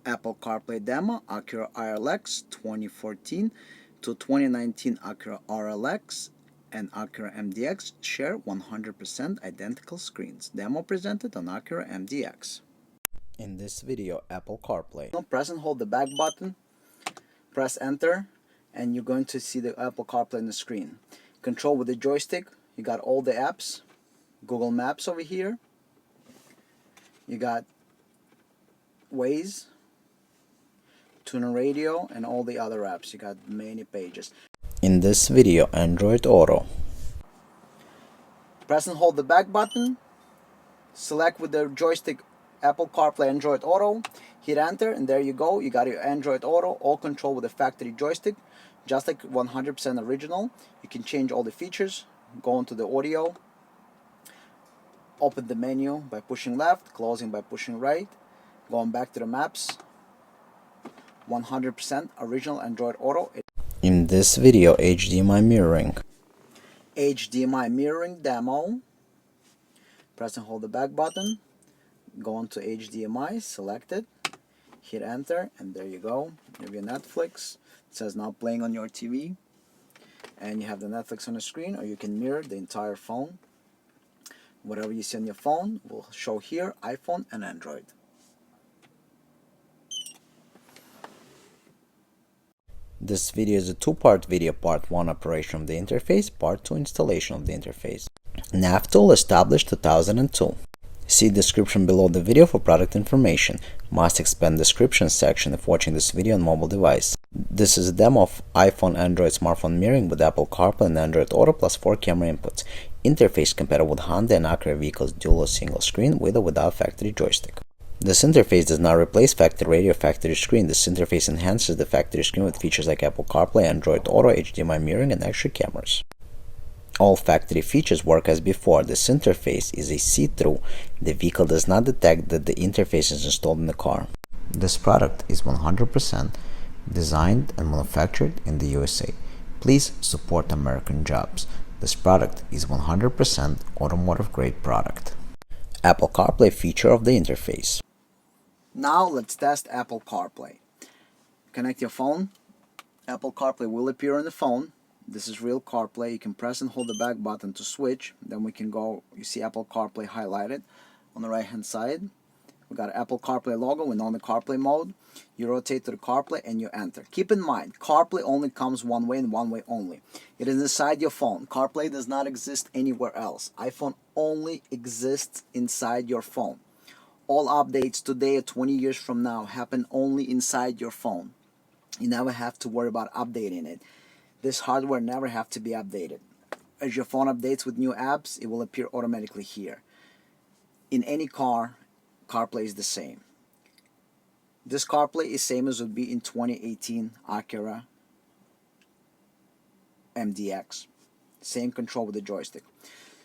Apple CarPlay demo, Acura RLX 2014 to 2019 Acura RLX and Acura MDX share 100% identical screens. Demo presented on Acura MDX. In this video, Apple CarPlay. Press and hold the back button, press enter, and you're going to see the Apple CarPlay on the screen. Control with the joystick, you got all the apps, Google Maps over here, you got Waze, Tuner Radio, and all the other apps. You got many pages. In this video, Android Auto. Press and hold the back button, select with the joystick Apple CarPlay Android Auto, hit enter, and there you go. You got your Android Auto, all control with the factory joystick, just like 100% original. You can change all the features, go into the audio, open the menu by pushing left, closing by pushing right, going back to the maps. 100% original Android Auto. In this video, HDMI mirroring. HDMI mirroring demo. Press and hold the back button. Go into HDMI, select it, hit enter, and there you go. You have your Netflix. It says now playing on your TV. And you have the Netflix on the screen, or you can mirror the entire phone. Whatever you see on your phone will show here, iPhone and Android. This video is a two-part video, part 1 operation of the interface, part 2 installation of the interface. NavTool established 2002. See description below the video for product information. Must expand description section if watching this video on mobile device. This is a demo of iPhone Android smartphone mirroring with Apple CarPlay and Android Auto plus 4 camera inputs. Interface compatible with Honda and Acura vehicles dual or single screen with or without factory joystick. This interface does not replace factory radio or factory screen. This interface enhances the factory screen with features like Apple CarPlay, Android Auto, HDMI mirroring, and extra cameras. All factory features work as before. This interface is a see-through. The vehicle does not detect that the interface is installed in the car. This product is 100% designed and manufactured in the USA. Please support American jobs. This product is 100% automotive-grade product. Apple CarPlay feature of the interface. Now let's test Apple CarPlay. Connect your phone. Apple CarPlay will appear on the phone. This is real CarPlay. You can press and hold the back button to switch. Then we can go, you see Apple CarPlay highlighted on the right hand side. We got Apple CarPlay logo and on the CarPlay mode. You rotate to the CarPlay and you enter. Keep in mind, CarPlay only comes one way and one way only. It is inside your phone. CarPlay does not exist anywhere else. iPhone only exists inside your phone. All updates today or 20 years from now happen only inside your phone. You never have to worry about updating it. This hardware never have to be updated. As your phone updates with new apps, it will appear automatically here. In any car, CarPlay is the same. This CarPlay is same as would be in 2018 Acura MDX. Same control with the joystick.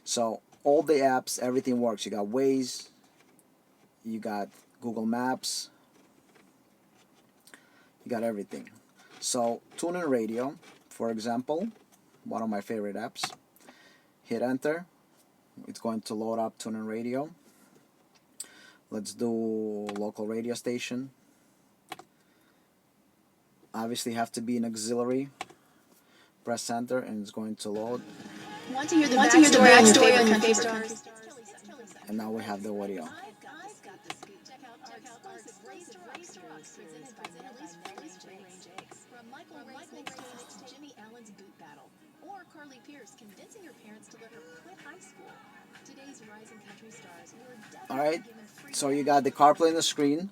So all the apps, everything works. You got Waze, you got Google Maps, you got everything. So Tuner Radio, for example, one of my favorite apps. Hit enter. It's going to load up Tuner Radio. Let's do local radio station. Obviously have to be an auxiliary. Press enter and it's going to load. Want to hear the backstory on your favorite country? And now we have the audio. Alright, so you got the CarPlay on the screen.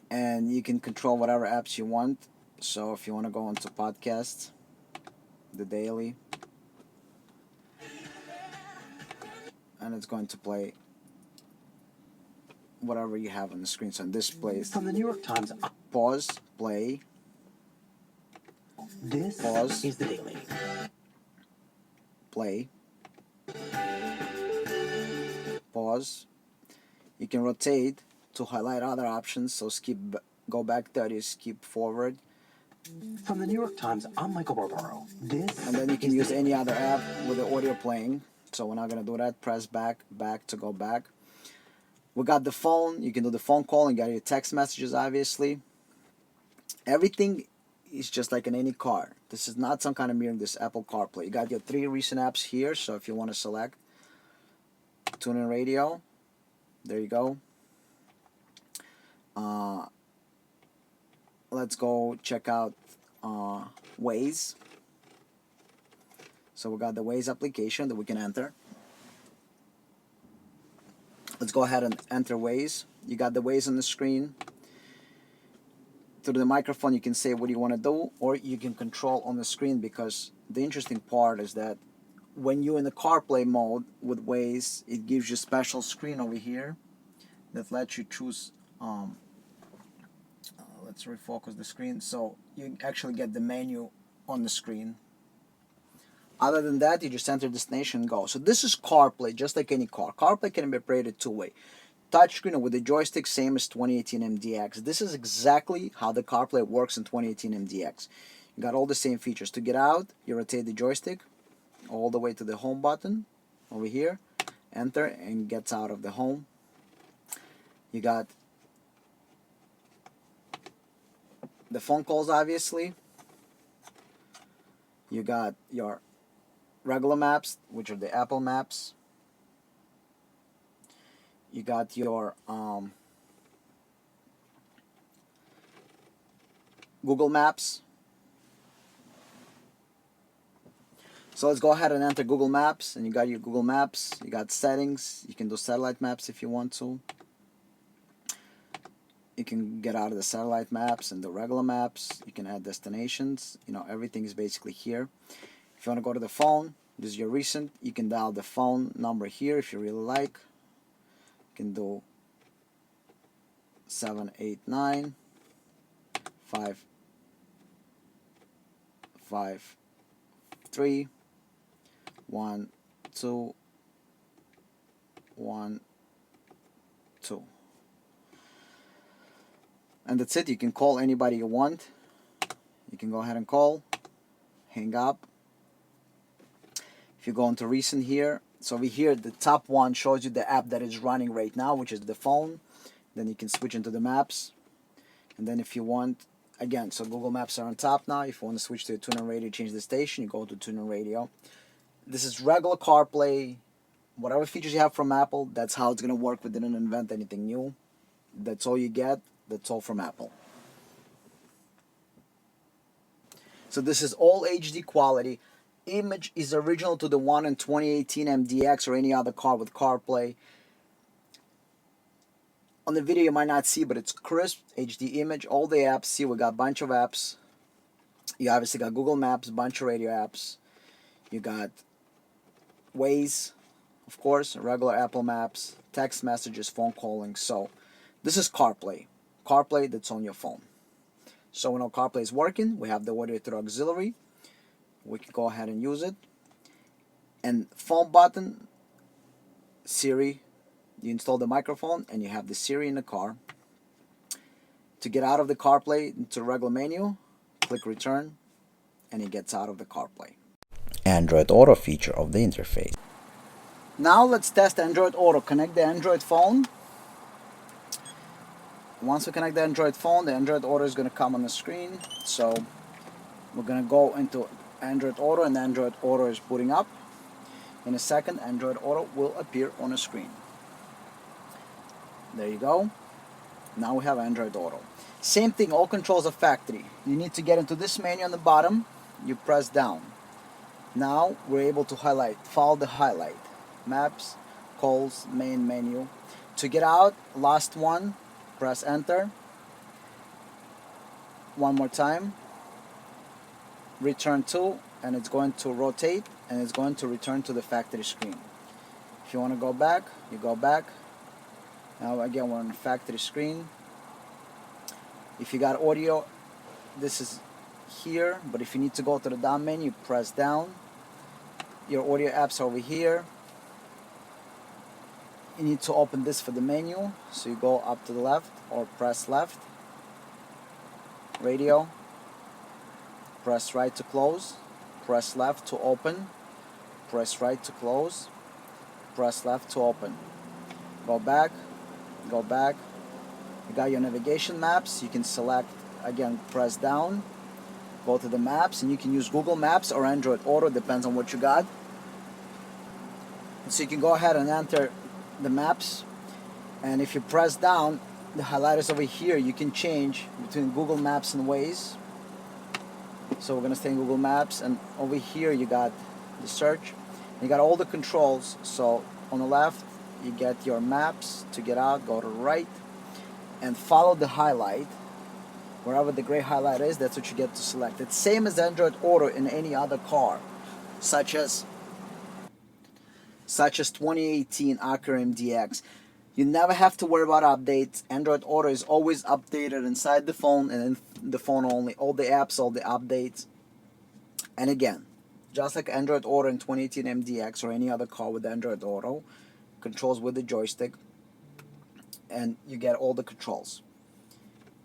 And you can control whatever apps you want. So if you want to go into podcasts, the daily, and it's going to play whatever you have on the screen. So this plays from the New York Times. Pause, play. This Pause. is the daily. Play. Pause. You can rotate to highlight other options. So skip, go back 30, skip forward. From the New York Times, I'm Michael Barbaro. This and then you can use any other app with the audio playing. So we're not going to do that. Press back to go back. We got the phone. You can do the phone call and get your text messages, obviously. Everything is just like in any car. This is not some kind of mirroring, this Apple CarPlay. You got your 3 recent apps here, so if you want to select tune-in radio, there you go. Let's go check out Waze. So we got the Waze application that we can enter. Let's go ahead and enter Waze. You got the Waze on the screen. Through the microphone you can say what you want to do, or you can control on the screen, because the interesting part is that when you're in the CarPlay mode with Waze, it gives you a special screen over here that lets you choose let's refocus the screen, so you actually get the menu on the screen. Other than that, you just enter destination and go. So this is CarPlay, just like any car. CarPlay can be operated two-way. Touchscreen with the joystick, same as 2018 MDX. This is exactly how the CarPlay works in 2018 MDX. You got all the same features. To get out, you rotate the joystick all the way to the home button over here, enter, and gets out of the home. You got the phone calls, obviously. You got your regular maps, which are the Apple maps. You got your Google Maps. So let's go ahead and enter Google Maps, and you got your Google Maps. You got settings. You can do satellite maps if you want to. You can get out of the satellite maps and the regular maps. You can add destinations. You know, everything is basically here. If you want to go to the phone, this is your recent. You can dial the phone number here if you really like. You can do 789 553 1212. And that's it. You can call anybody you want. You can go ahead and call, hang up. If you go into recent here, so over here the top one shows you the app that is running right now, which is the phone. Then you can switch into the maps, and then if you want, again, so Google Maps are on top now. If you want to switch to a tune-in radio, change the station, you go to tune-in radio. This is regular CarPlay. Whatever features you have from Apple, that's how it's going to work. We didn't invent anything new. That's all you get. That's all from Apple. So this is all HD quality. Image is original to the one in 2018 MDX or any other car with CarPlay. On the video you might not see, but it's crisp HD image. All the apps, see, we got a bunch of apps. You obviously got Google Maps, bunch of radio apps. You got Waze, of course, regular Apple Maps, text messages, phone calling. So this is CarPlay. CarPlay that's on your phone. So when our CarPlay is working, we have the audio through auxiliary. We can go ahead and use it. And phone button, Siri, you install the microphone and you have the Siri in the car. To get out of the CarPlay into regular menu, click return, and it gets out of the CarPlay. Android Auto feature of the interface. Now let's test Android Auto. Connect the Android phone. Once we connect the Android phone, the Android Auto is going to come on the screen. So we're going to go into Android Auto, and Android Auto is booting up. In a second, Android Auto will appear on the screen. There you go. Now we have Android Auto. Same thing, all controls are factory. You need to get into this menu on the bottom. You press down. Now we're able to highlight. Follow the highlight. Maps, calls, main menu. To get out, last one, press enter. One more time. Return to, and it's going to rotate, and it's going to return to the factory screen. If you want to go back, you go back. Now again, we're on the factory screen. If you got audio, this is here, but if you need to go to the down menu, press down. Your audio apps are over here. You need to open this for the menu, so you go up to the left or press left. Radio. Press right to close. Press left to open. Press right to close. Press left to open. Go back. go back. You got your navigation maps. You can select, again, press down, go to the maps, and you can use Google Maps or Android Auto, depends on what you got. So you can go ahead and enter the maps, and if you press down, the highlighters over here, you can change between Google Maps and Waze. So we're gonna stay in Google Maps, and over here you got the search. You got all the controls. So on the left, you get your maps. To get out, go to the right and follow the highlight. Wherever the gray highlight is, that's what you get to select. It's same as Android Auto in any other car, such as 2018 Acura MDX. You never have to worry about updates. Android Auto is always updated inside the phone and in the phone only. All the apps, all the updates. And again, just like Android Auto in 2018 MDX or any other car with Android Auto, controls with the joystick, and you get all the controls.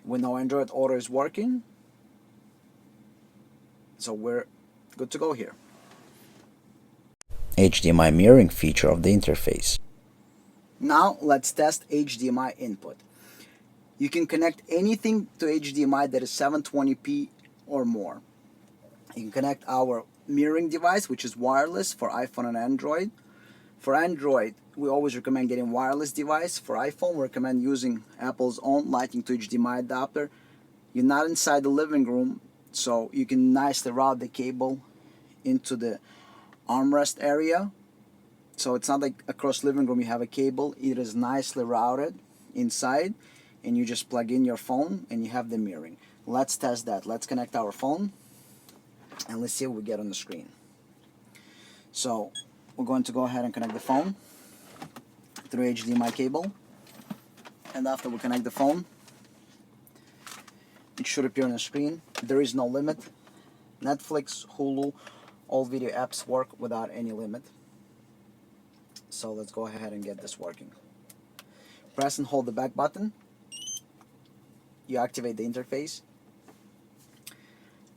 We know Android Auto is working, so we're good to go here. HDMI mirroring feature of the interface. Now let's test HDMI input. You can connect anything to HDMI that is 720p or more. You can connect our mirroring device, which is wireless for iPhone and Android. For Android, we always recommend getting wireless device. For iPhone, we recommend using Apple's own Lightning to HDMI adapter. You're not inside the living room, so you can nicely route the cable into the armrest area. So it's not like across living room you have a cable. It is nicely routed inside, and you just plug in your phone and you have the mirroring. Let's test that. Let's connect our phone and let's see what we get on the screen. So we're going to go ahead and connect the phone through HDMI cable, and after we connect the phone, it should appear on the screen. There is no limit. Netflix, Hulu, all video apps work without any limit. So let's go ahead and get this working. Press and hold the back button. You activate the interface.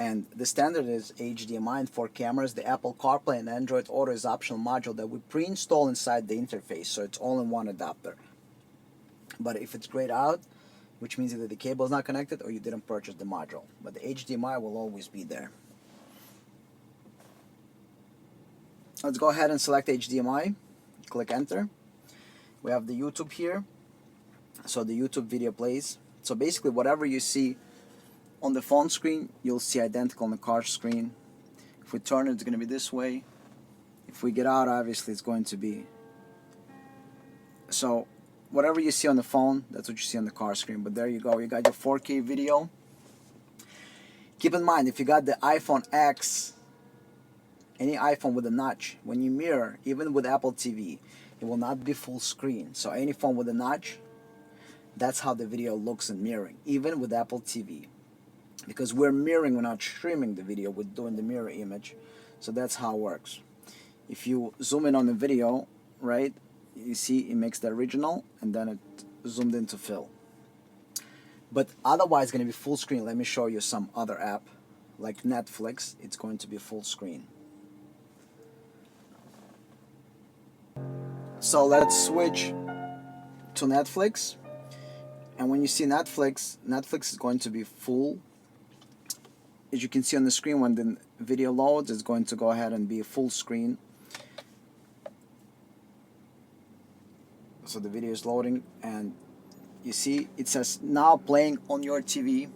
And the standard is HDMI, and for cameras, the Apple CarPlay and Android Auto is optional module that we pre-install inside the interface, so it's all in one adapter. But if it's grayed out, which means either the cable is not connected or you didn't purchase the module, but the HDMI will always be there. Let's go ahead and select HDMI. Click enter. We have the YouTube here, so the YouTube video plays. So basically whatever you see on the phone screen, you'll see identical on the car screen. If we turn it, it's going to be this way. If we get out, obviously it's going to be. So whatever you see on the phone, that's what you see on the car screen. But there you go, you got your 4K video. Keep in mind, if you got the iPhone X, any iPhone with a notch, when you mirror, even with Apple TV, it will not be full screen. So any phone with a notch, that's how the video looks in mirroring, even with Apple TV. Because we're mirroring, we're not streaming the video, we're doing the mirror image. So that's how it works. If you zoom in on the video, right, you see it makes the original and then it zoomed into fill. But otherwise it's going to be full screen. Let me show you some other app like Netflix. It's going to be full screen. So let's switch to Netflix. And when you see Netflix, Netflix is going to be full. As you can see on the screen, when the video loads, it's going to go ahead and be a full screen. So the video is loading, and you see it says now playing on your TV,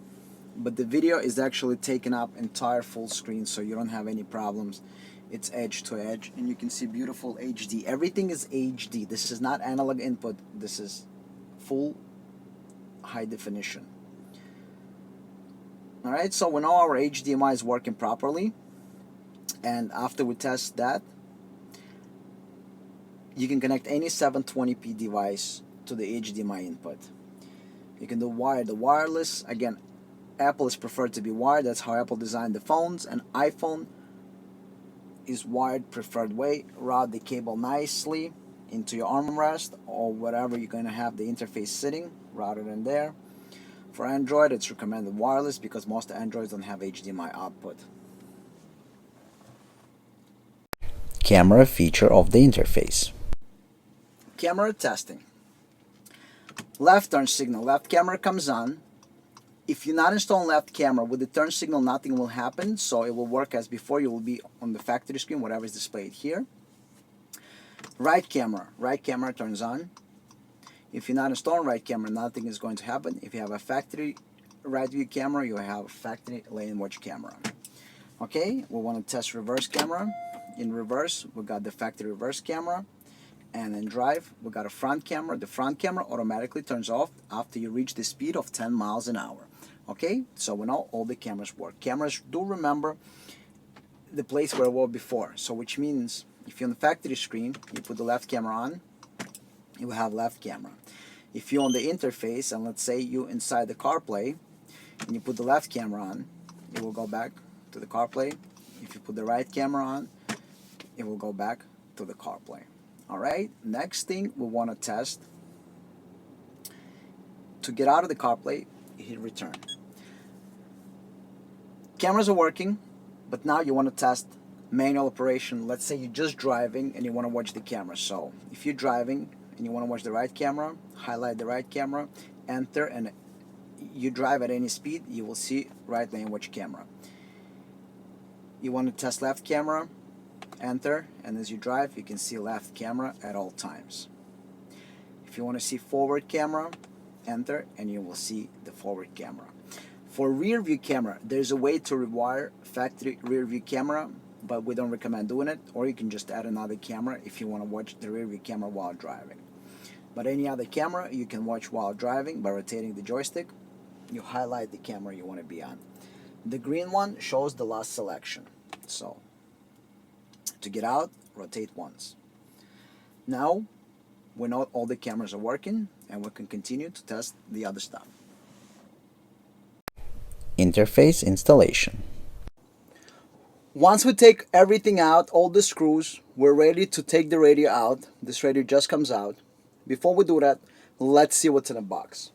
but the video is actually taking up entire full screen, so you don't have any problems. It's edge to edge, and you can see beautiful HD. Everything is HD. This is not analog input. This is full high definition. Alright, so we know our HDMI is working properly, and after we test that, you can connect any 720p device to the HDMI input. You can do wired or wireless. Again, Apple is preferred to be wired. That's how Apple designed the phones, and iPhone is wired preferred way. Route the cable nicely into your armrest or whatever you're going to have the interface sitting, route it in there. For Android, it's recommended wireless because most Androids don't have HDMI output. Camera feature of the interface. Camera testing. Left turn signal, left camera comes on. If you're not installing left camera, with the turn signal nothing will happen, so it will work as before. You will be on the factory screen, whatever is displayed here. Right camera turns on. If you're not installing right camera, nothing is going to happen. If you have a factory right view camera, you have a factory lane watch camera. Okay, we want to test reverse camera. In reverse, we got the factory reverse camera. And in drive, we got a front camera. The front camera automatically turns off after you reach the speed of 10 miles an hour. Okay, so we know all the cameras work. Cameras do remember the place where it was before. So which means if you're on the factory screen, you put the left camera on, you will have left camera. If you're on the interface, and let's say you inside the CarPlay, and you put the left camera on, it will go back to the CarPlay. If you put the right camera on, it will go back to the CarPlay. Alright, next thing we want to test. To get out of the CarPlay, hit return. Cameras are working, but now you want to test manual operation. Let's say you're just driving and you want to watch the camera. So if you're driving and you want to watch the right camera, highlight the right camera, enter, and you drive at any speed, you will see right lane watch camera. You want to test left camera, enter, and as you drive you can see left camera at all times. If you want to see forward camera, enter, and you will see the forward camera. For rear view camera, there's a way to rewire factory rear view camera, but we don't recommend doing it, or you can just add another camera if you want to watch the rear view camera while driving. But any other camera you can watch while driving by rotating the joystick. You highlight the camera you want to be on. The green one shows the last selection. So to get out, rotate once. Now we know all the cameras are working, and we can continue to test the other stuff. Interface installation. Once we take everything out, all the screws, we're ready to take the radio out. This radio just comes out. Before we do that, let's see what's in the box.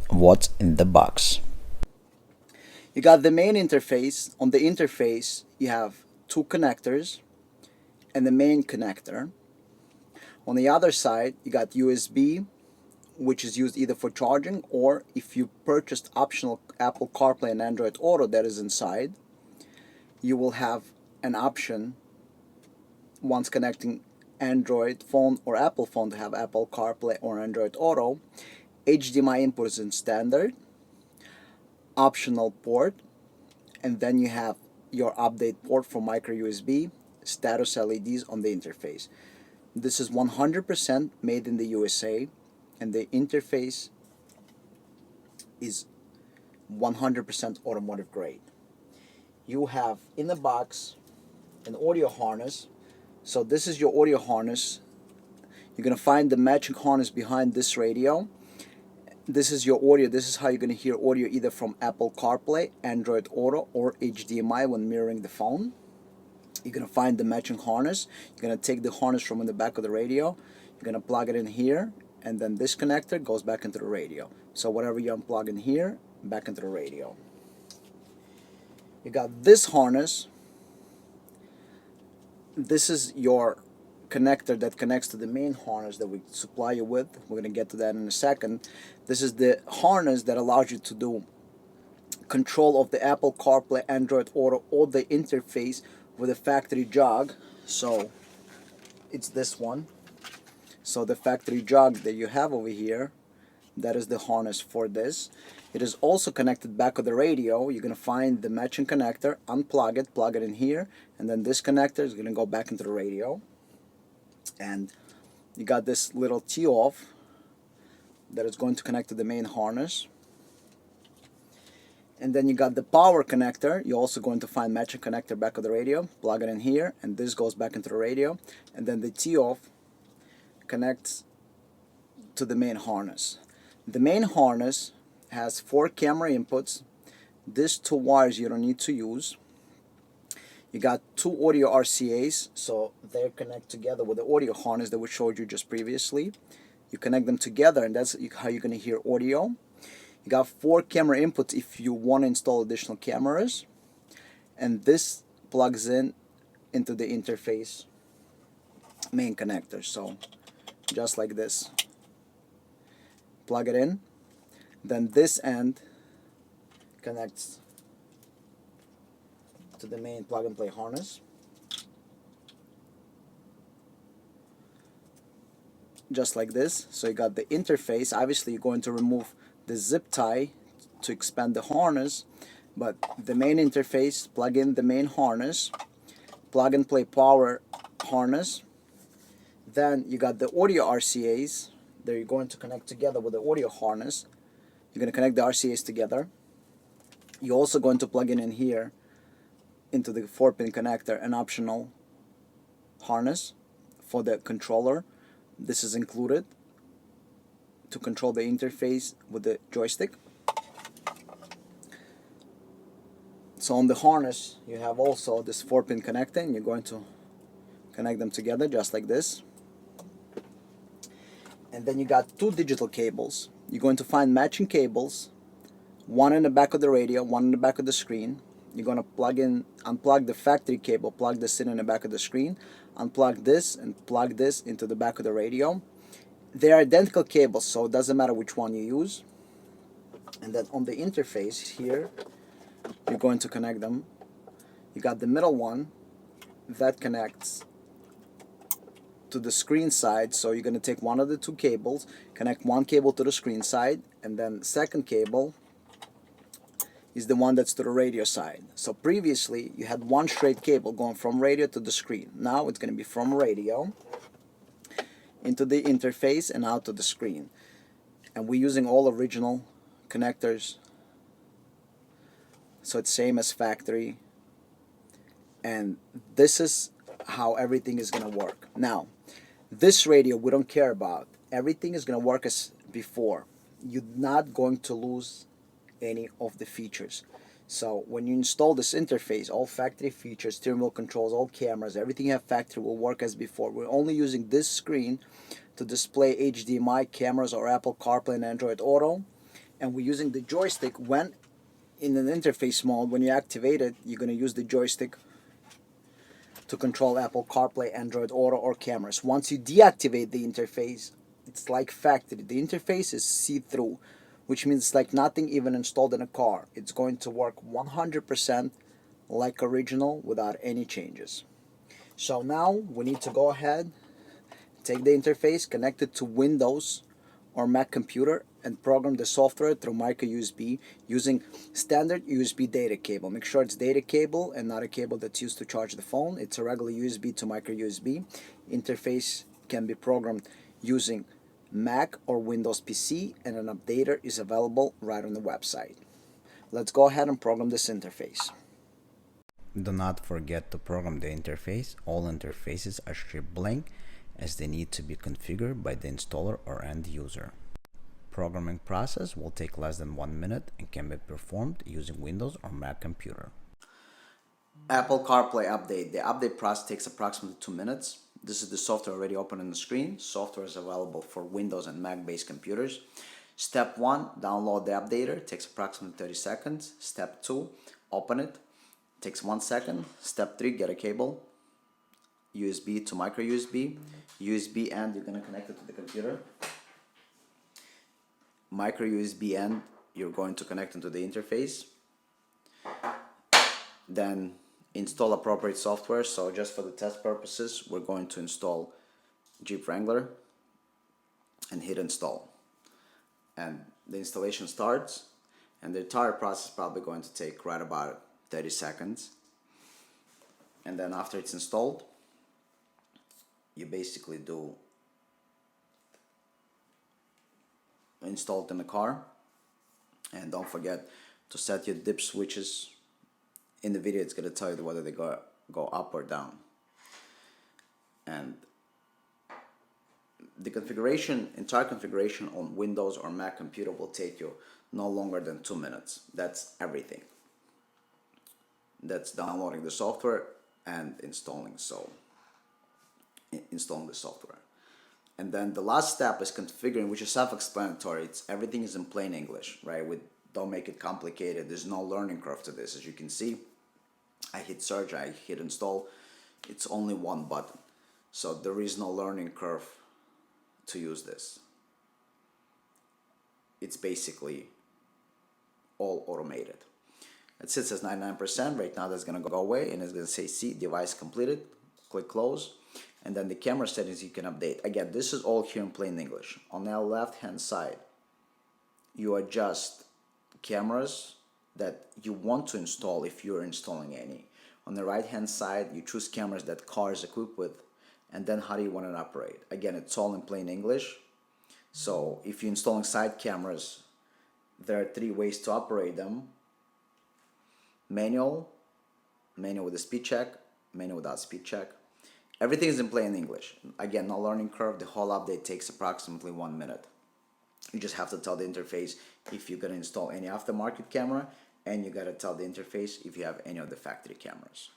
What's in the box? You got the main interface. On the interface, you have two connectors and the main connector. On the other side, you got USB, which is used either for charging, or if you purchased optional Apple CarPlay and Android Auto that is inside, you will have an option once connecting Android phone or Apple phone to have Apple CarPlay or Android Auto. HDMI input is in standard, optional port, and then you have your update port for micro USB, status LEDs on the interface. This is 100% made in the USA, and the interface is 100% automotive grade. You have in the box an audio harness. So this is your audio harness. You're going to find the matching harness behind this radio. This is your audio. This is how you're going to hear audio either from Apple CarPlay, Android Auto, or HDMI when mirroring the phone. You're going to find the matching harness. You're going to take the harness from in the back of the radio. You're going to plug it in here, and then this connector goes back into the radio. So whatever you unplug in here, back into the radio. You got this harness. This is your connector that connects to the main harness that we supply you with. We're going to get to that in a second. This is the harness that allows you to do control of the Apple CarPlay, Android Auto, or the interface with a factory jog. So it's this one. So the factory jog that you have over here, that is the harness for this. It is also connected back of the radio. You're going to find the matching connector, unplug it, plug it in here, and then this connector is going to go back into the radio. And you got this little tee-off that is going to connect to the main harness. And then you got the power connector. You're also going to find matching connector back of the radio, plug it in here, and this goes back into the radio. And then the tee-off connects to the main harness. The main harness has 4 camera inputs. These 2 wires you don't need to use. You got 2 audio RCAs, so they connect together with the audio harness that we showed you just previously. You connect them together, and that's how you're going to hear audio. You got 4 camera inputs if you want to install additional cameras, and this plugs in into the interface main connector. So just like this, plug it in. Then this end connects to the main plug and play harness. Just like this. So you got the interface. Obviously you're going to remove the zip tie to expand the harness, but the main interface, plug in the main harness, plug and play power harness. Then you got the audio RCAs that you're going to connect together with the audio harness. You're going to connect the RCAs together. You're also going to plug in here into the 4-pin connector an optional harness for the controller. This is included to control the interface with the joystick. So on the harness you have also this 4-pin connector, and you're going to connect them together just like this. And then you got 2 digital cables. You're going to find matching cables, one in the back of the radio, one in the back of the screen. You're going to unplug the factory cable, plug this in the back of the screen, unplug this and plug this into the back of the radio. They're identical cables, so it doesn't matter which one you use. And then on the interface here, you're going to connect them. You got the middle one that connects to the screen side, so you're going to take one of the 2 cables, connect one cable to the screen side, and then the second cable is the one that's to the radio side. So previously you had one straight cable going from radio to the screen. Now it's going to be from radio into the interface and out to the screen. And we're using all original connectors, so it's same as factory. And this is how everything is going to work. Now this radio we don't care about. Everything is going to work as before. You're not going to lose any of the features. So when you install this interface, all factory features, steering wheel controls, all cameras, everything you have factory will work as before. We're only using this screen to display HDMI cameras or Apple CarPlay and Android Auto, and we're using the joystick when in an interface mode. When you activate it, you're going to use the joystick to control Apple CarPlay, Android Auto, or cameras. Once you deactivate the interface, it's like factory. The interface is see-through, which means it's like nothing even installed in a car. It's going to work 100% like original without any changes. So now we need to go ahead, take the interface, connect it to Windows or Mac computer, and program the software through micro USB using standard USB data cable. Make sure it's data cable and not a cable that's used to charge the phone. It's a regular USB to micro USB. Interface can be programmed using Mac or Windows PC, and an updater is available right on the website. Let's go ahead and program this interface. Do not forget to program the interface. All interfaces are shipped blank as they need to be configured by the installer or end user. Programming process will take less than 1 minute and can be performed using Windows or Mac computer. Apple CarPlay update. The update process takes approximately 2 minutes. This is the software already open on the screen. Software is available for Windows and Mac based computers. Step 1, download the updater. It takes approximately 30 seconds. Step 2, open it. Takes 1 second. Step 3, get a cable. USB to micro USB. USB end, you're going to connect it to the computer. Micro USB end, you're going to connect into the interface. Then install appropriate software. So just for the test purposes, we're going to install Jeep Wrangler and hit install. And the installation starts, and the entire process is probably going to take right about 30 seconds. And then after it's installed, you basically do install it in the car. And don't forget to set your dip switches. In the video it's going to tell you whether they go up or down. And the entire configuration on Windows or Mac computer will take you no longer than 2 minutes. That's everything. That's downloading the software and installing the software. And then the last step is configuring, which is self-explanatory. Everything is in plain English, right? We don't make it complicated. There's no learning curve to this. As you can see, I hit search, I hit install. It's only one button. So there is no learning curve to use this. it's basically all automated. It sits as 99%. Right now that's going to go away and it's going to say see device completed. Click close, and then the camera settings you can update. Again, this is all here in plain English. On the left hand side you adjust cameras that you want to install if you're installing any. On the right hand side you choose cameras that car is equipped with, and then how do you want to operate. Again, it's all in plain English. So if you're installing side cameras, there are 3 ways to operate them: manual, manual with a speed check, manual without speed check. Everything is in plain English. Again, no learning curve. The whole update takes approximately 1 minute. You just have to tell the interface if you're going to install any aftermarket camera, and you got to tell the interface if you have any of the factory cameras.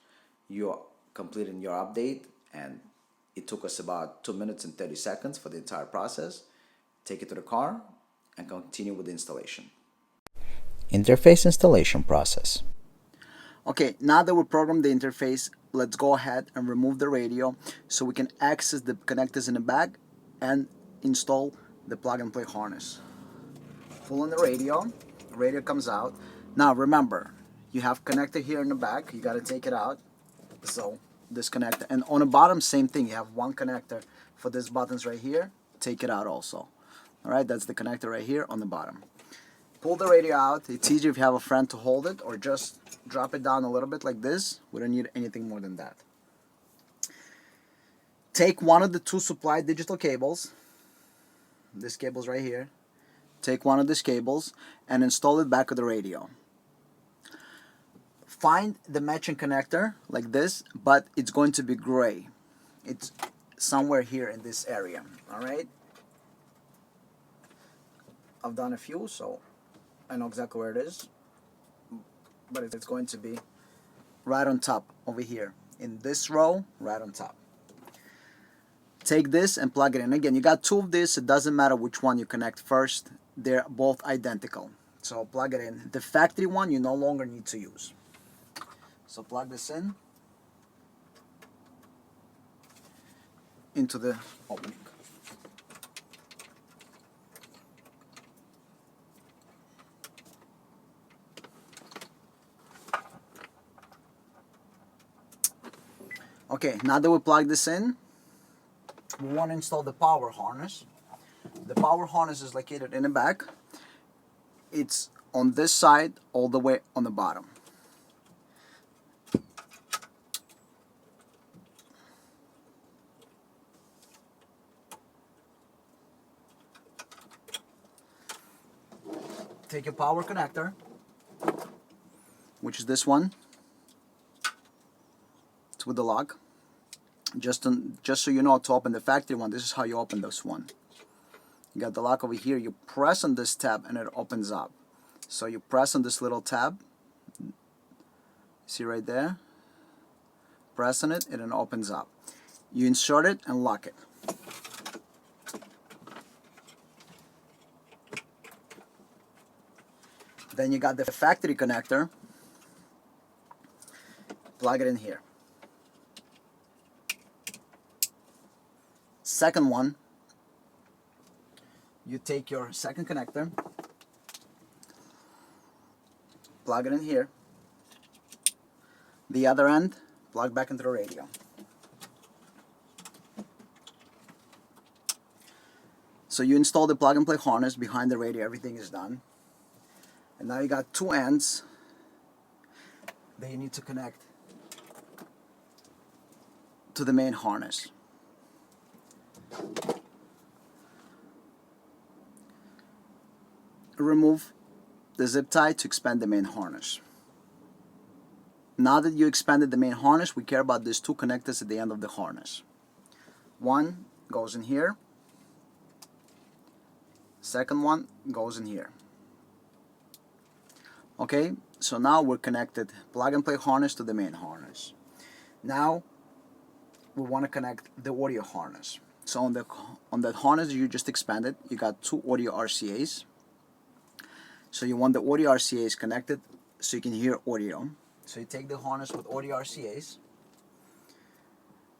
You're completing your update, and it took us about 2 minutes and 30 seconds for the entire process. Take it to the car and continue with the installation. Interface installation process. Okay, now that we programmed the interface, let's go ahead and remove the radio so we can access the connectors in the back and install the plug-and-play harness. Pull on the radio comes out. Now remember, you have connector here in the back, you got to take it out. So this connector, and on the bottom same thing, you have one connector for these buttons right here, take it out also. Alright, that's the connector right here on the bottom. Pull the radio out. It's easier if you have a friend to hold it, or just drop it down a little bit like this. We don't need anything more than that. Take one of the 2 supplied digital cables, this cable's right here. Take one of these cables and install it back of the radio. Find the matching connector like this, but it's going to be gray. It's somewhere here in this area. Alright, I've done a few, so I know exactly where it is, but it's going to be right on top over here in this row, right on top. Take this and plug it in. Again, you got 2 of this. It doesn't matter which one you connect first, they're both identical. So plug it in. The factory one you no longer need to use. So plug this in into the opening. Okay, now that we plug this in, we want to install the power harness. The power harness is located in the back. It's on this side all the way on the bottom. Take your power connector, which is this one. It's with the lock. Just so you know how to open the factory one, this is how you open this one. You got the lock over here, you press on this tab and it opens up. So you press on this little tab, see right there, press on it and it opens up. You insert it and lock it. Then you got the factory connector, plug it in here. Second one, you take your second connector, plug it in here. The other end, plug back into the radio. So you install the plug and play harness behind the radio, everything is done. And now you got 2 ends that you need to connect to the main harness. Remove the zip tie to expand the main harness. Now that you expanded the main harness, we care about these 2 connectors at the end of the harness. One goes in here. Second one goes in here. Okay, so now we're connected plug and play harness to the main harness. Now we want to connect the audio harness. So on that harness you just expanded, you got 2 audio RCAs. So you want the audio RCAs connected so you can hear audio. So you take the harness with audio RCAs.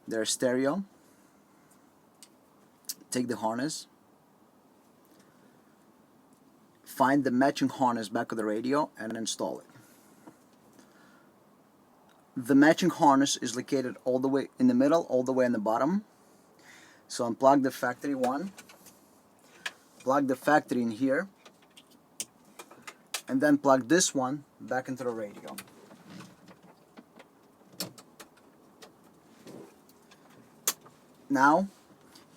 They're stereo. Take the harness, find the matching harness back of the radio and install it. The matching harness is located all the way in the middle, all the way in the bottom. So unplug the factory one, plug the factory in here, and then plug this one back into the radio. Now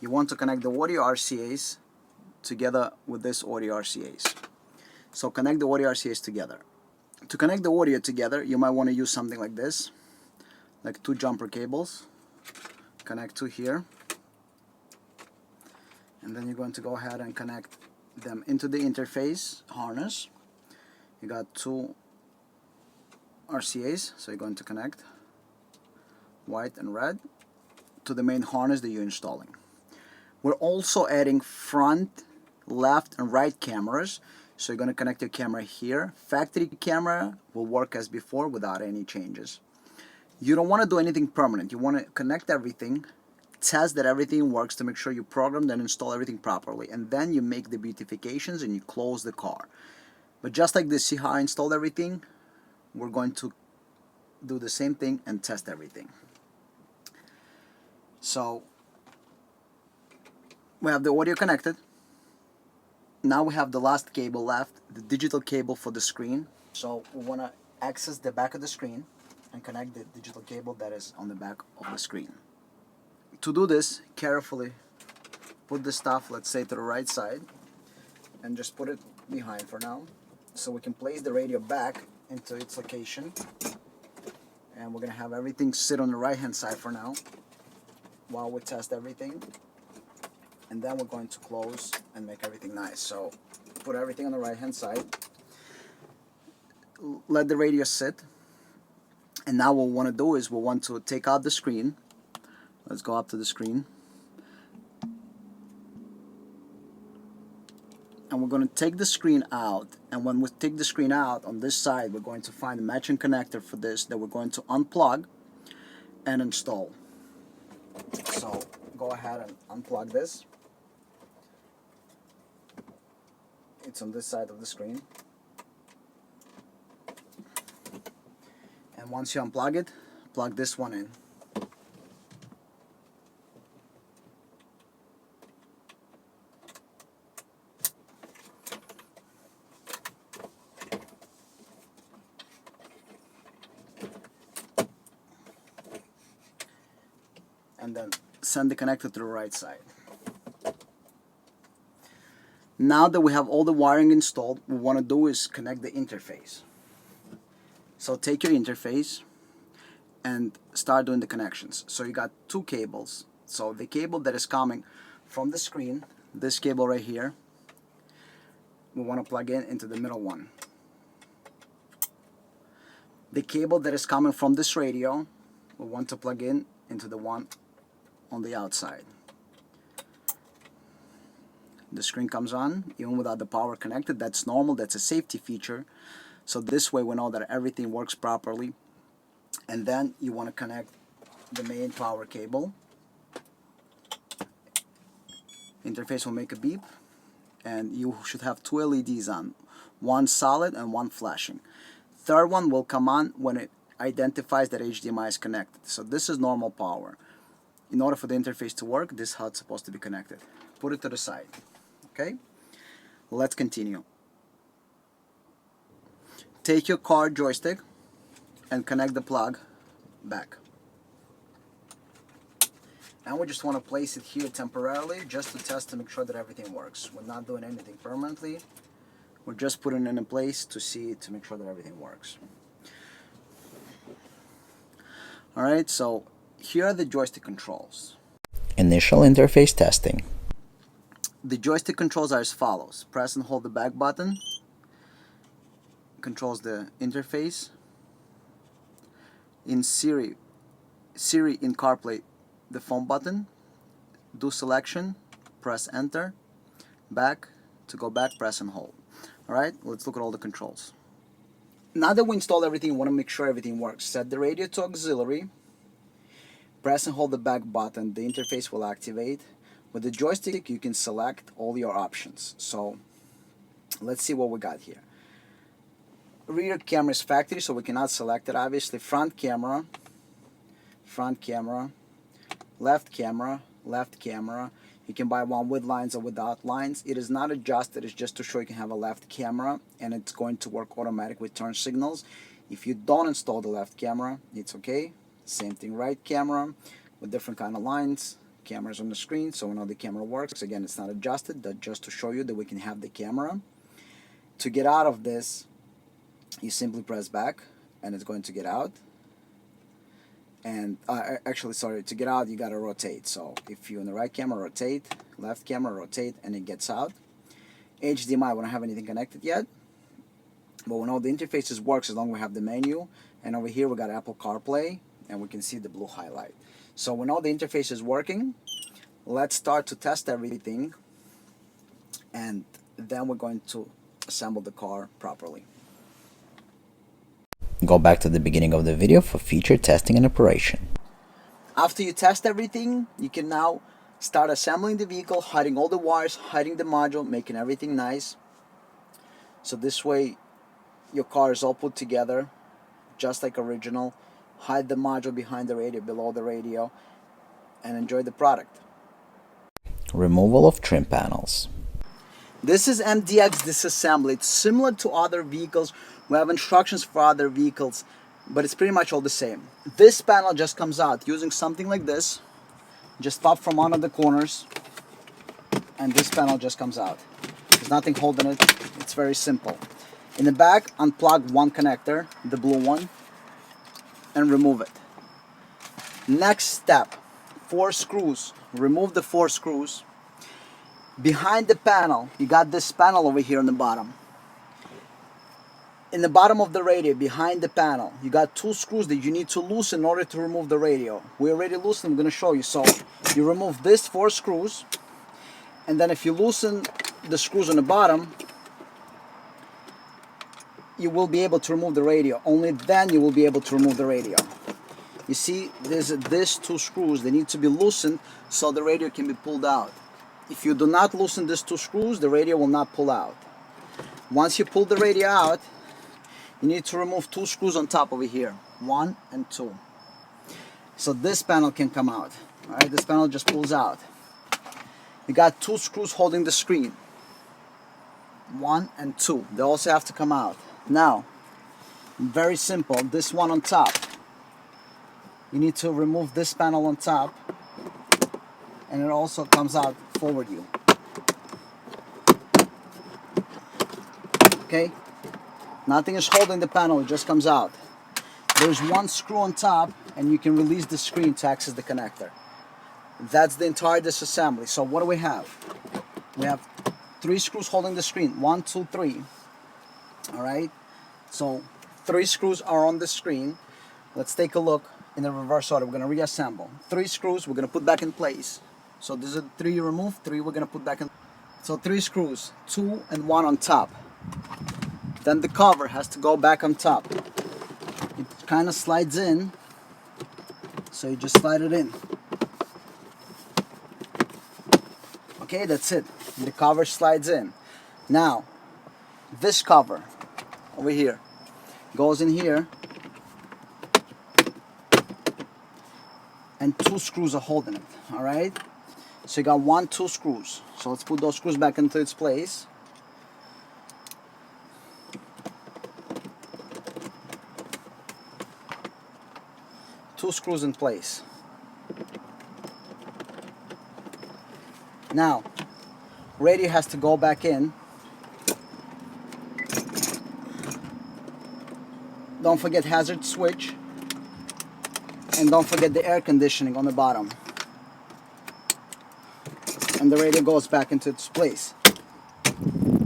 you want to connect the audio RCAs together with this audio RCAs. So connect the audio RCAs together. To connect the audio together, you might want to use something like this, like 2 jumper cables. Connect 2 here, and then you're going to go ahead and connect them into the interface harness. You got 2 RCAs, so you're going to connect white and red to the main harness that you're installing. We're also adding front, left, and right cameras. So you're going to connect your camera here. Factory camera will work as before without any changes. You don't want to do anything permanent. You want to connect everything, test that everything works to make sure you program and install everything properly. And then you make the beautifications and you close the car. But just like this, see how I installed everything? We're going to do the same thing and test everything. So we have the audio connected. Now we have the last cable left, the digital cable for the screen. So we want to access the back of the screen and connect the digital cable that is on the back of the screen. To do this, carefully put the stuff, let's say, to the right side and just put it behind for now, so we can place the radio back into its location. And we're going to have everything sit on the right hand side for now while we test everything. And then we're going to close and make everything nice. So put everything on the right hand side, let the radio sit, and now what we want to do is we want to take out the screen. Let's go up to the screen, and we're going to take the screen out. And when we take the screen out, on this side we're going to find a matching connector for this that we're going to unplug and install. So go ahead and unplug this. It's on this side of the screen. And once you unplug it, plug this one in. And then send the connector to the right side. Now that we have all the wiring installed, what we want to do is connect the interface. So take your interface and start doing the connections. So you got 2 cables. So the cable that is coming from the screen, this cable right here, we want to plug in into the middle one. The cable that is coming from this radio, we want to plug in into the one on the outside. The screen comes on even without the power connected. That's normal. That's a safety feature. So this way we know that everything works properly. And then you want to connect the main power cable. Interface will make a beep, and you should have 2 LEDs on, one solid and one flashing. Third one will come on when it identifies that HDMI is connected. So this is normal power. In order for the interface to work, this is how it's supposed to be connected. Put it to the side. Okay, let's continue. Take your car joystick and connect the plug back. And we just want to place it here temporarily just to test to make sure that everything works. We're not doing anything permanently. We're just putting it in place to see, to make sure that everything works. Alright, so here are the joystick controls. Initial interface testing. The joystick controls are as follows. Press and hold the back button. Controls the interface. In Siri in CarPlay, the phone button. Do selection, press enter. Back, to go back, press and hold. Alright, let's look at all the controls. Now that we installed everything, we want to make sure everything works. Set the radio to auxiliary. Press and hold the back button. The interface will activate. With the joystick, you can select all your options. So Let's see what we got here. Rear camera is factory, so we cannot select it, obviously. Front camera, left camera, left camera. You can buy one with lines or without lines. It is not adjusted, it's just to show you can have a left camera, and it's going to work automatic with turn signals. If you don't install the left camera, it's okay. Same thing, right camera with different kind of lines. Cameras on the screen, so we know the camera works. Again, it's not adjusted, that's just to show you that we can have the camera. To get out of this, you simply press back and it's going to get out. And actually, sorry, to get out you gotta rotate. So if you're in the right camera, rotate, left camera, rotate, and it gets out. HDMI, we don't have anything connected yet, but we know the interfaces works as long as we have the menu. And over here we got Apple CarPlay, and we can see the blue highlight. So we know the interface is working. Let's start to test everything, and then we're going to assemble the car properly. Go back to the beginning of the video for feature testing and operation. After you test everything, you can now start assembling the vehicle, hiding all the wires, hiding the module, making everything nice. So this way your car is all put together just like original. Hide the module behind the radio, below the radio, and enjoy the product. Removal of trim panels. This is MDX disassembly. It's similar to other vehicles. We have instructions for other vehicles, but it's pretty much all the same. This panel just comes out using something like this. Just pop from one of the corners, and this panel just comes out. There's nothing holding it. It's very simple. In the back, unplug one connector, the blue one, and remove it. Next step, 4 screws. Remove the 4 screws. Behind the panel, you got this panel over here on the bottom. In the bottom of the radio, behind the panel, you got 2 screws that you need to loosen in order to remove the radio. We already loosened, I'm going to show you. So you remove this 4 screws, and then if you loosen the screws on the bottom, you will be able to remove the radio. Only then you will be able to remove the radio. You see, there's these 2 screws. They need to be loosened so the radio can be pulled out. If you do not loosen these 2 screws, the radio will not pull out. Once you pull the radio out, you need to remove 2 screws on top over here, 1 and 2. So this panel can come out. All right, this panel just pulls out. You got 2 screws holding the screen, 1 and 2. They also have to come out. Now, very simple, this one on top. You need to remove this panel on top, and it also comes out forward you. Okay? Nothing is holding the panel, it just comes out. There's 1 screw on top, and you can release the screen to access the connector. That's the entire disassembly. So what do we have? We have 3 screws holding the screen. 1, 2, 3. Alright? So 3 screws are on the screen. Let's take a look in the reverse order. We're going to reassemble. 3 screws we're going to put back in place. So these are the 3 you remove, 3 we're going to put back in. So 3 screws, 2 and 1 on top. Then the cover has to go back on top. It kind of slides in, so you just slide it in. Okay, that's it. The cover slides in. Now, this cover over here goes in here, and 2 screws are holding it. All right. So you got 1, 2 screws. So let's put those screws back into its place. Two screws in place. Now, radio has to go back in. Don't forget hazard switch, and don't forget the air conditioning on the bottom. And the radio goes back into its place.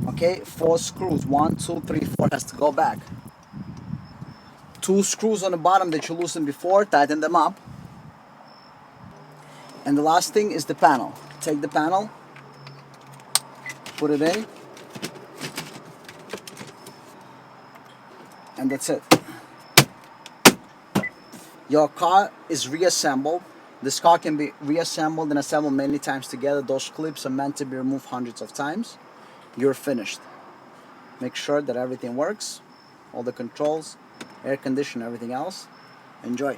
Okay, 4 screws, 1, 2, 3, 4 has to go back. 2 screws on the bottom that you loosened before, tighten them up. And the last thing is the panel. Take the panel, put it in, and that's it. Your car is reassembled. This car can be reassembled and assembled many times together. Those clips are meant to be removed hundreds of times. You're finished. Make sure that everything works, all the controls, air condition, everything else. Enjoy.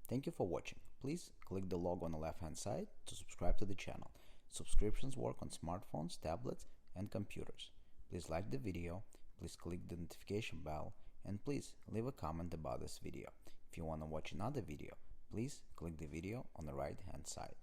Thank you for watching. Please click the logo on the left hand side to subscribe to the channel. Subscriptions work on smartphones, tablets and computers. Please like the video, please click the notification bell, and please leave a comment about this video. If you want to watch another video, please click the video on the right hand side.